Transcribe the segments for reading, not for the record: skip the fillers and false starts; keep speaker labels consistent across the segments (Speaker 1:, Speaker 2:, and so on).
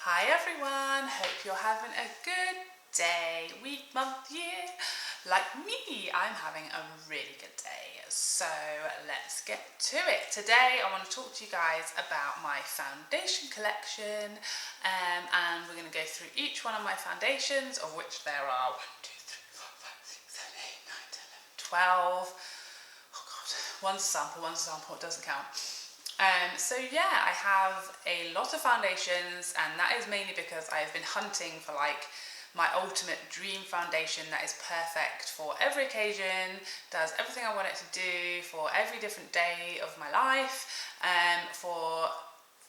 Speaker 1: Hi everyone, hope you're having a good day, week, month, year. Like me, I'm having a really good day. So let's get to it. Today I want to talk to you guys about my foundation collection and we're going to go through each one of my foundations, of which there are 1, 2, 3, 4, 5, 6, 7, 8, 9, 10, 11, 12. Oh god, one's a sample, it doesn't count. So yeah, I have a lot of foundations, and that is mainly because I've been hunting for like my ultimate dream foundation that is perfect for every occasion, does everything I want it to do for every different day of my life, for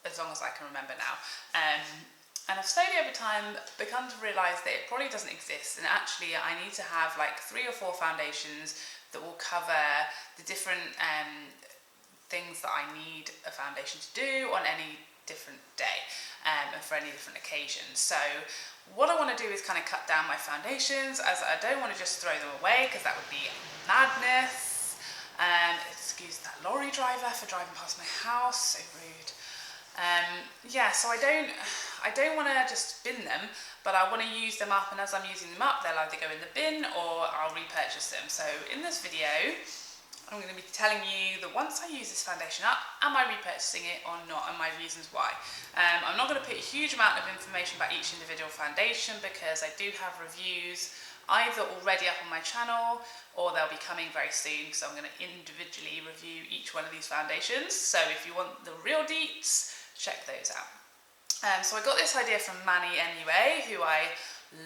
Speaker 1: as long as I can remember now. And I've slowly over time begun to realise that it probably doesn't exist, and actually I need to have like 3 or 4 foundations that will cover the different things that I need a foundation to do on any different day and for any different occasion. So what I want to do is kind of cut down my foundations, as I don't want to just throw them away because that would be madness. Excuse that lorry driver for driving past my house, so rude. Yeah, so I don't want to just bin them, but I want to use them up, and as I'm using them up, they'll either go in the bin or I'll repurchase them. So in this video I'm going to be telling you that once I use this foundation up, am I repurchasing it or not, and my reasons why. I'm not going to put a huge amount of information about each individual foundation because I do have reviews either already up on my channel or they'll be coming very soon, so I'm going to individually review each one of these foundations. So if you want the real deets, check those out. So I got this idea from Manny anyway, who I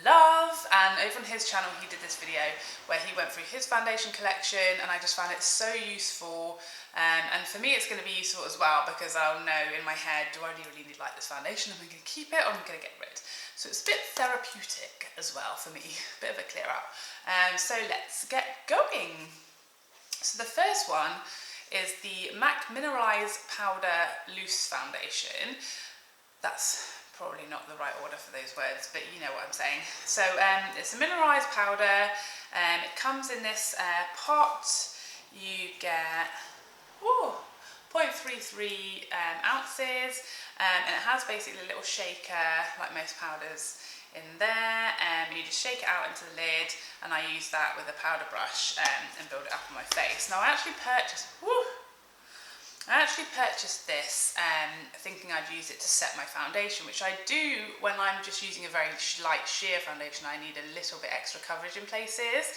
Speaker 1: love, and over on his channel he did this video where he went through his foundation collection, and I just found it so useful, and for me it's going to be useful as well because I'll know in my head, do I really need like this foundation, am I going to keep it or am I going to get rid? So it's a bit therapeutic as well for me, a bit of a clear out. So let's get going. So the first one is the MAC Mineralize Powder Loose Foundation. That's probably not the right order for those words, but you know what I'm saying. So it's a mineralized powder, it comes in this pot. You get 0.33 ounces, and it has basically a little shaker like most powders in there, and you just shake it out into the lid, and I use that with a powder brush and build it up on my face. Now I actually purchased this thinking I'd use it to set my foundation, which I do when I'm just using a very light sheer foundation. I need a little bit extra coverage in places,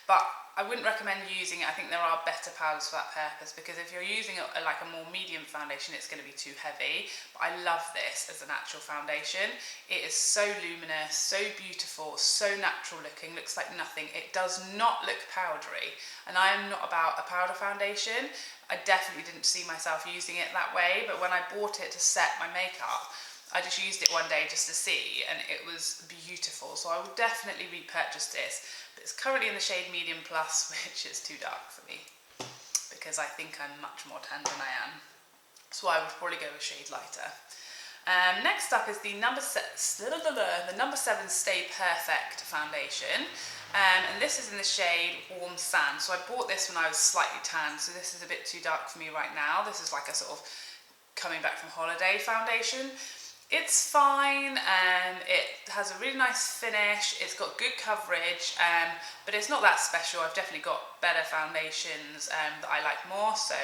Speaker 1: but I wouldn't recommend using it. I think there are better powders for that purpose, because if you're using like a more medium foundation, it's going to be too heavy. But I love this as an actual foundation. It is so luminous, so beautiful, so natural looking, looks like nothing. It does not look powdery, and I am not about a powder foundation. I definitely didn't see myself using it that way, but when I bought it to set my makeup, I just used it one day just to see, and it was beautiful. So I will definitely repurchase this, but it's currently in the shade medium plus, which is too dark for me because I think I'm much more tan than I am. So I would probably go a shade lighter. Next up is the number 7 Stay Perfect foundation. And this is in the shade Warm Sand. So I bought this when I was slightly tan, so this is a bit too dark for me right now. This is like a sort of coming back from holiday foundation. It's fine, it has a really nice finish, it's got good coverage, but it's not that special. I've definitely got better foundations that I like more, so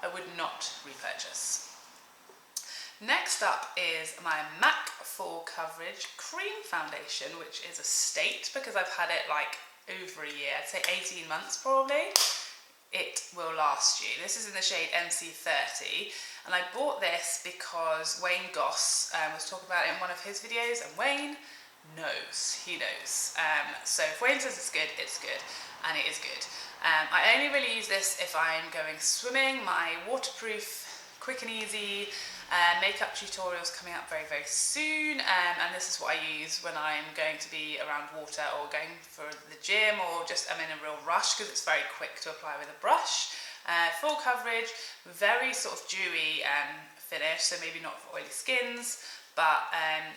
Speaker 1: I would not repurchase. Next up is my MAC Full Coverage Cream Foundation, which is a state because I've had it like over a year, I'd say 18 months probably. It will last you. This is in the shade MC30, and I bought this because Wayne Goss was talking about it in one of his videos, and Wayne knows, he knows. So if Wayne says it's good, and it is good. I only really use this if I'm going swimming. My waterproof, quick and easy makeup tutorials coming up very, very soon, and this is what I use when I'm going to be around water or going for the gym, or just I'm in a real rush because it's very quick to apply with a brush. Full coverage, very sort of dewy finish, so maybe not for oily skins, but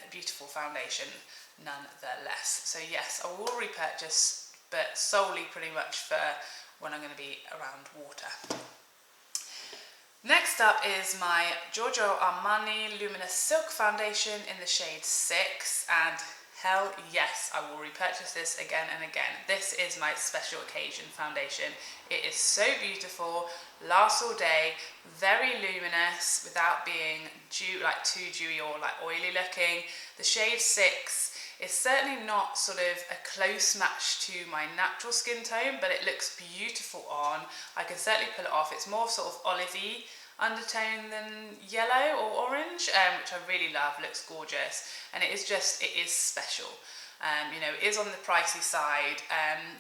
Speaker 1: beautiful foundation nonetheless. So yes, I will repurchase, but solely pretty much for when I'm going to be around water. Next up is my Giorgio Armani Luminous Silk Foundation in the shade 6, and hell yes, I will repurchase this again and again. This is my special occasion foundation. It is so beautiful, lasts all day, very luminous without being too dewy or like oily looking. The shade 6 is certainly not sort of a close match to my natural skin tone, but it looks beautiful on. I can certainly pull it off. It's more sort of olivey undertone than yellow or orange, which I really love. Looks gorgeous, and it is special. It is on the pricey side,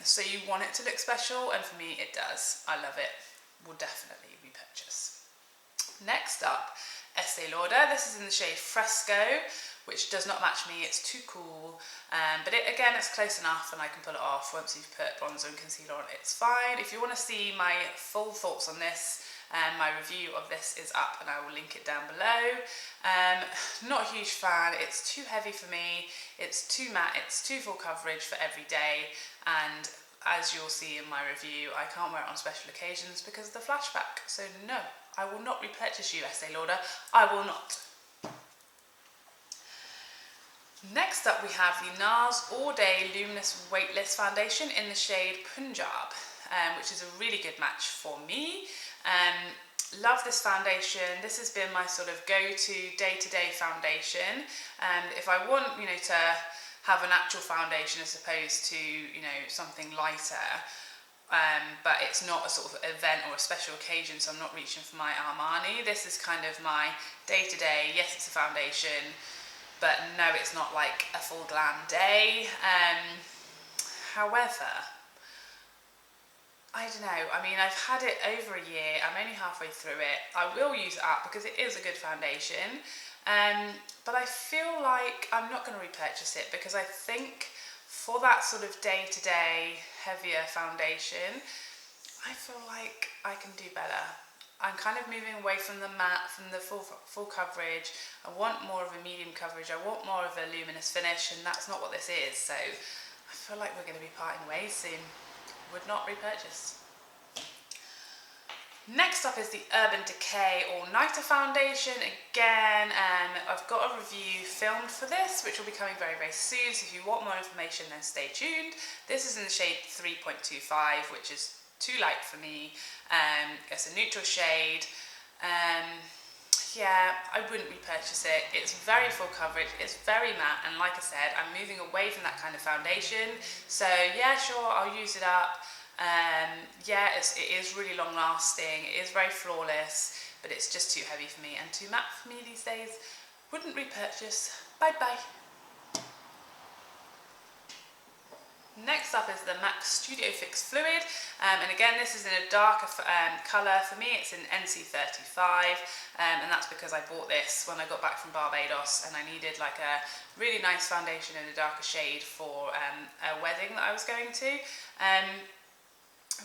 Speaker 1: so you want it to look special, and for me it does. I love it. Will definitely repurchase. Next up, Estee Lauder. This is in the shade Fresco, which does not match me. It's too cool, but it's close enough, and I can pull it off. Once you've put bronzer and concealer on, it's fine. If you want to see my full thoughts on this, my review of this is up, and I will link it down below. Not a huge fan. It's too heavy for me. It's too matte. It's too full coverage for every day, and as you'll see in my review, I can't wear it on special occasions because of the flashback. So no, I will not repurchase you, Estee Lauder. I will not. Next up, we have the Nars All Day Luminous Weightless Foundation in the shade Punjab, which is a really good match for me. Love this foundation. This has been my sort of go-to day-to-day foundation. And if I want, to have an actual foundation as opposed to, something lighter, but it's not a sort of event or a special occasion, so I'm not reaching for my Armani. This is kind of my day-to-day. Yes, it's a foundation, but no, it's not like a full glam day. However, I don't know, I've had it over a year, I'm only halfway through it. I will use it up because it is a good foundation, but I feel like I'm not going to repurchase it because I think for that sort of day-to-day heavier foundation, I feel like I can do better. I'm kind of moving away from the matte, from the full coverage. I want more of a medium coverage. I want more of a luminous finish, and that's not what this is. So I feel like we're going to be parting ways soon. Would not repurchase. Next up is the Urban Decay All Nighter Foundation. Again, I've got a review filmed for this, which will be coming very, very soon. So if you want more information, then stay tuned. This is in the shade 3.25, which is too light for me. It's a neutral shade. Yeah, I wouldn't repurchase it. It's very full coverage, it's very matte, and like I said, I'm moving away from that kind of foundation. So yeah, sure, I'll use it up. It is really long lasting, it is very flawless, but it's just too heavy for me and too matte for me these days. Wouldn't repurchase. Bye bye. Next up is the MAC Studio Fix Fluid, and again this is in a darker colour. For me it's in NC35, and that's because I bought this when I got back from Barbados and I needed like a really nice foundation in a darker shade for a wedding that I was going to.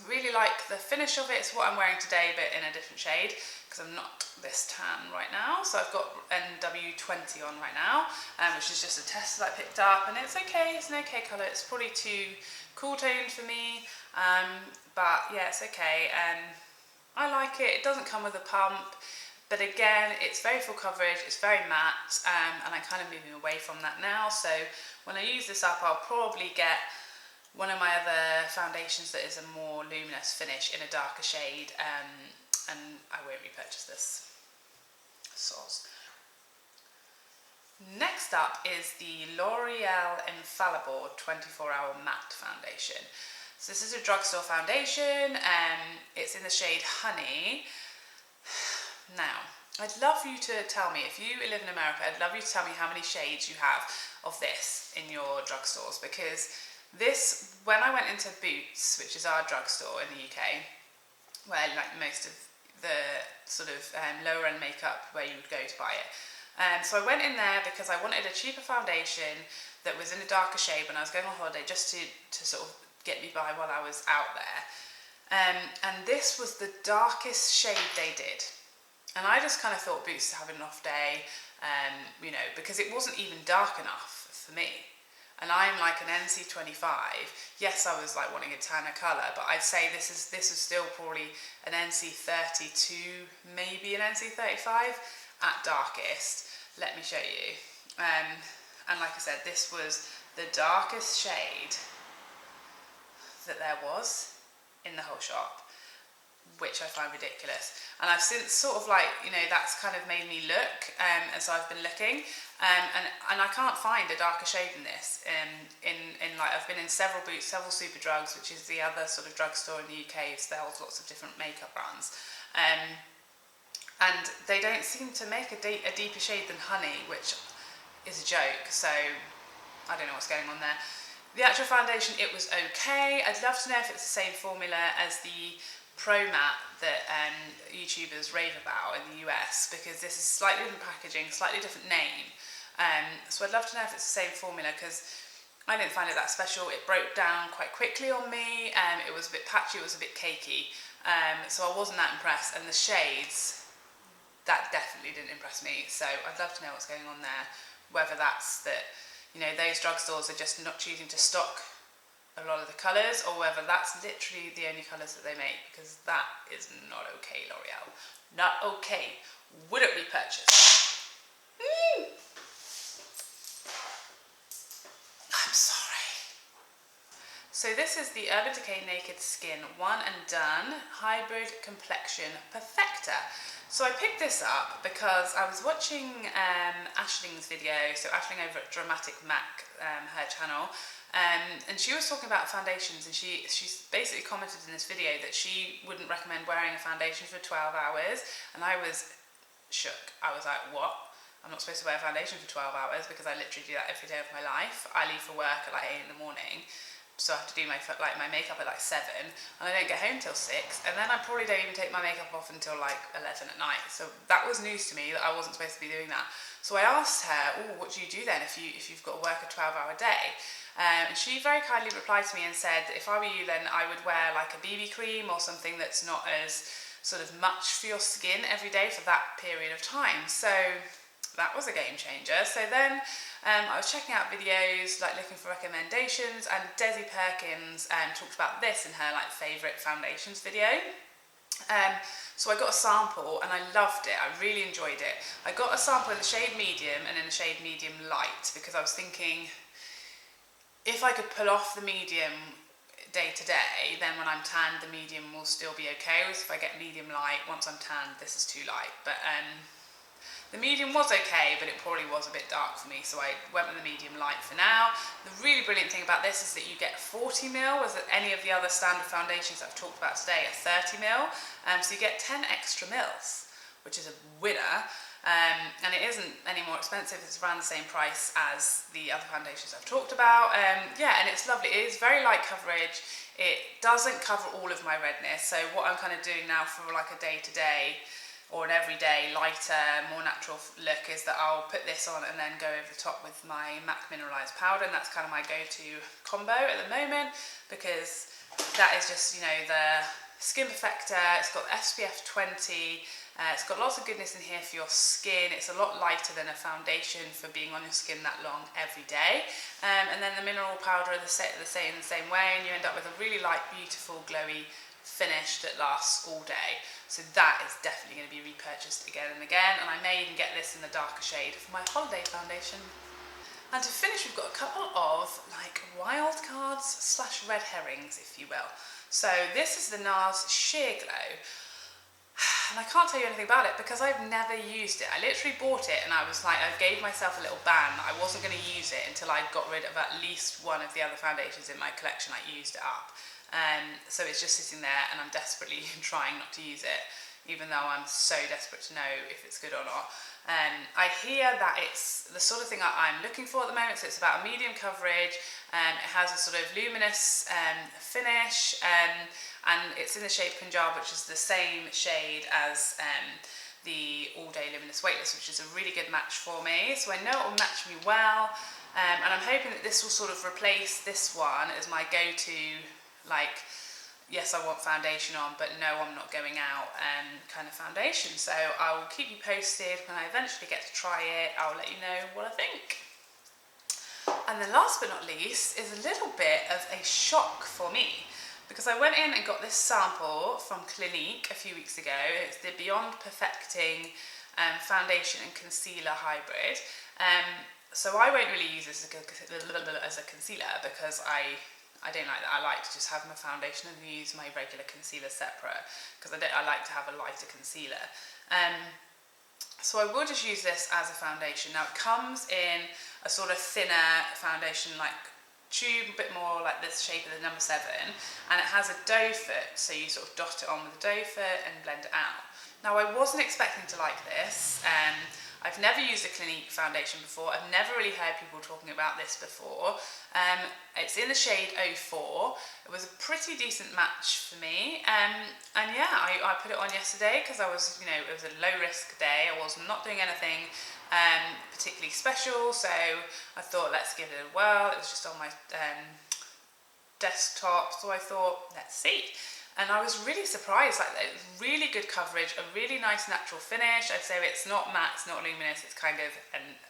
Speaker 1: Really like the finish of it. It's what I'm wearing today but in a different shade because I'm not this tan right now. So I've got NW20 on right now, which is just a test that I picked up, and it's okay. It's an okay colour. It's probably too cool toned for me, but yeah, it's okay. I like it. It doesn't come with a pump, but again, it's very full coverage. It's very matte, and I'm kind of moving away from that now. So when I use this up, I'll probably get one of my other foundations that is a more luminous finish in a darker shade, and I won't repurchase this. Soz. Next up is the L'Oreal Infallible 24-Hour Matte Foundation. So this is a drugstore foundation, it's in the shade Honey. Now, I'd love you to tell me, if you live in America, I'd love you to tell me how many shades you have of this in your drugstores, because this, when I went into Boots, which is our drugstore in the UK, where like most of the sort of lower end makeup where you would go to buy it. So I went in there because I wanted a cheaper foundation that was in a darker shade when I was going on holiday, just to sort of get me by while I was out there. And this was the darkest shade they did. And I just kind of thought Boots was having an off day, because it wasn't even dark enough for me. and I'm like an NC25. Yes, I was like wanting a tanner colour, but I'd say this is still probably an NC32, maybe an NC35 at darkest. Let me show you. And like I said, this was the darkest shade that there was in the whole shop, which I find ridiculous. And I've since sort of like, you know, that's kind of made me look, and so I've been looking, and I can't find a darker shade than this. In like, I've been in several Boots, several Superdrugs, which is the other sort of drugstore in the UK, sells lots of different makeup brands, and they don't seem to make a deeper shade than Honey, which is a joke. So I don't know what's going on there. The actual foundation, it was okay. I'd love to know if it's the same formula as the Pro Matte that YouTubers rave about in the US, because this is slightly different packaging, slightly different name. So I'd love to know if it's the same formula, because I didn't find it that special. It broke down quite quickly on me. It was a bit patchy, it was a bit cakey. So I wasn't that impressed. And the shades, that definitely didn't impress me. So I'd love to know what's going on there. Whether that's that, you know, those drugstores are just not choosing to stock a lot of the colours, or whether that's literally the only colours that they make, because that is not okay, L'Oreal. Not okay. Wouldn't repurchase. I'm sorry. So this is the Urban Decay Naked Skin One and Done Hybrid Complexion Perfector. So I picked this up because I was watching Aisling's video, so Aisling over at Dramatic Mac, her channel, and she was talking about foundations, and she's basically commented in this video that she wouldn't recommend wearing a foundation for 12 hours, and I was shook. I was like, what? I'm not supposed to wear a foundation for 12 hours, because I literally do that every day of my life. I leave for work at like 8 in the morning, so I have to do my makeup at like 7, and I don't get home till 6, and then I probably don't even take my makeup off until like 11 at night. So that was news to me, that I wasn't supposed to be doing that. So I asked her, oh, what do you do then if you've got to work a 12-hour day? And she very kindly replied to me and said that if I were you, then I would wear like a BB cream or something that's not as sort of much for your skin every day for that period of time. So that was a game changer. So then I was checking out videos, like looking for recommendations, and Desi Perkins talked about this in her like favourite foundations video. So I got a sample and I loved it. I really enjoyed it. I got a sample in the shade medium and in the shade medium light, because I was thinking, if I could pull off the medium day to day, then when I'm tanned, the medium will still be okay. Whereas if I get medium light, once I'm tanned, this is too light. But the medium was okay, but it probably was a bit dark for me, so I went with the medium light for now. The really brilliant thing about this is that you get 40ml, whereas any of the other standard foundations I've talked about today are 30ml. So you get 10 extra mils, which is a winner. And it isn't any more expensive. It's around the same price as the other foundations I've talked about. Yeah, and it's lovely. It is very light coverage. It doesn't cover all of my redness. So what I'm kind of doing now for like a day-to-day or an everyday lighter, more natural look is that I'll put this on and then go over the top with my MAC Mineralized powder, and that's kind of my go-to combo at the moment, because that is just, you know, the Skin Perfector. It's got SPF 20. It's got lots of goodness in here for your skin. It's a lot lighter than a foundation for being on your skin that long every day. And then the mineral powder are the same way, and you end up with a really light, beautiful, glowy finish that lasts all day. So that is definitely going to be repurchased again and again, and I may even get this in the darker shade for my holiday foundation. And to finish, we've got a couple of like wild cards / red herrings, if you will. So this is the Nars Sheer Glow. And I can't tell you anything about it because I've never used it. I literally bought it and I was like, I gave myself a little ban that I wasn't going to use it until I got rid of at least one of the other foundations in my collection. I used it up. So it's just sitting there and I'm desperately trying not to use it, even though I'm so desperate to know if it's good or not. I hear that it's the sort of thing I'm looking for at the moment, so it's about a medium coverage, it has a sort of luminous finish, and it's in the shade Punjab, which is the same shade as the All Day Luminous Weightless, which is a really good match for me, so I know it will match me well, and I'm hoping that this will sort of replace this one as my go-to, like, yes, I want foundation on, but no, I'm not going out kind of foundation. So I will keep you posted when I eventually get to try it. I'll let you know what I think. And And then last but not least is a little bit of a shock for me, because I went in and got this sample from Clinique a few weeks ago. It's the Beyond Perfecting foundation and concealer hybrid. So I won't really use this as a concealer because I don't like that. I like to just have my foundation and use my regular concealer separate, because I like to have a lighter concealer. So I will just use this as a foundation. Now it comes in a sort of thinner foundation like tube, a bit more like this shape of the number 7, and it has a doe foot, so you sort of dot it on with a doe foot and blend it out. Now I wasn't expecting to like this. I've never used a Clinique foundation before. I've never really heard people talking about this before. It's in the shade 04. It was a pretty decent match for me. And yeah, I put it on yesterday because I was, it was a low risk day. I was not doing anything particularly special. So I thought, let's give it a whirl. It was just on my desktop. So I thought, let's see. And I was really surprised, like really good coverage, a really nice natural finish. I'd say it's not matte, it's not luminous, it's kind of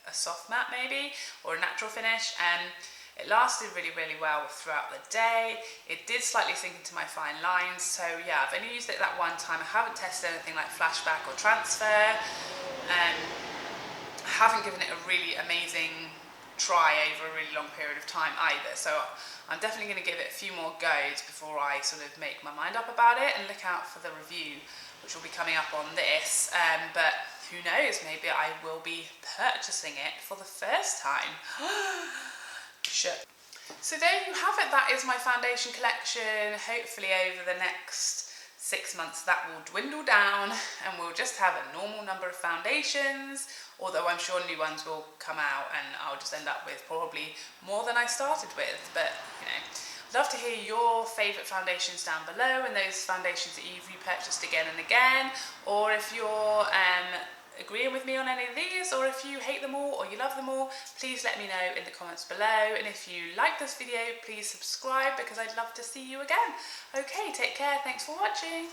Speaker 1: a soft matte maybe, or a natural finish. And it lasted really, really well throughout the day. It did slightly sink into my fine lines. So yeah, I've only used it that one time. I haven't tested anything like flashback or transfer. I haven't given it a really amazing try over a really long period of time either. So I'm definitely going to give it a few more goes before I sort of make my mind up about it, and look out for the review which will be coming up on this. But who knows, maybe I will be purchasing it for the first time. Shit. So there you have it. That is my foundation collection. Hopefully over the next 6 months that will dwindle down and we'll just have a normal number of foundations, although I'm sure new ones will come out and I'll just end up with probably more than I started with. But I'd love to hear your favourite foundations down below, and those foundations that you've repurchased again and again, or if you're agreeing with me on any of these, or if you hate them all or you love them all, please let me know in the comments below. And if you like this video, please subscribe, because I'd love to see you again. Okay, take care, thanks for watching.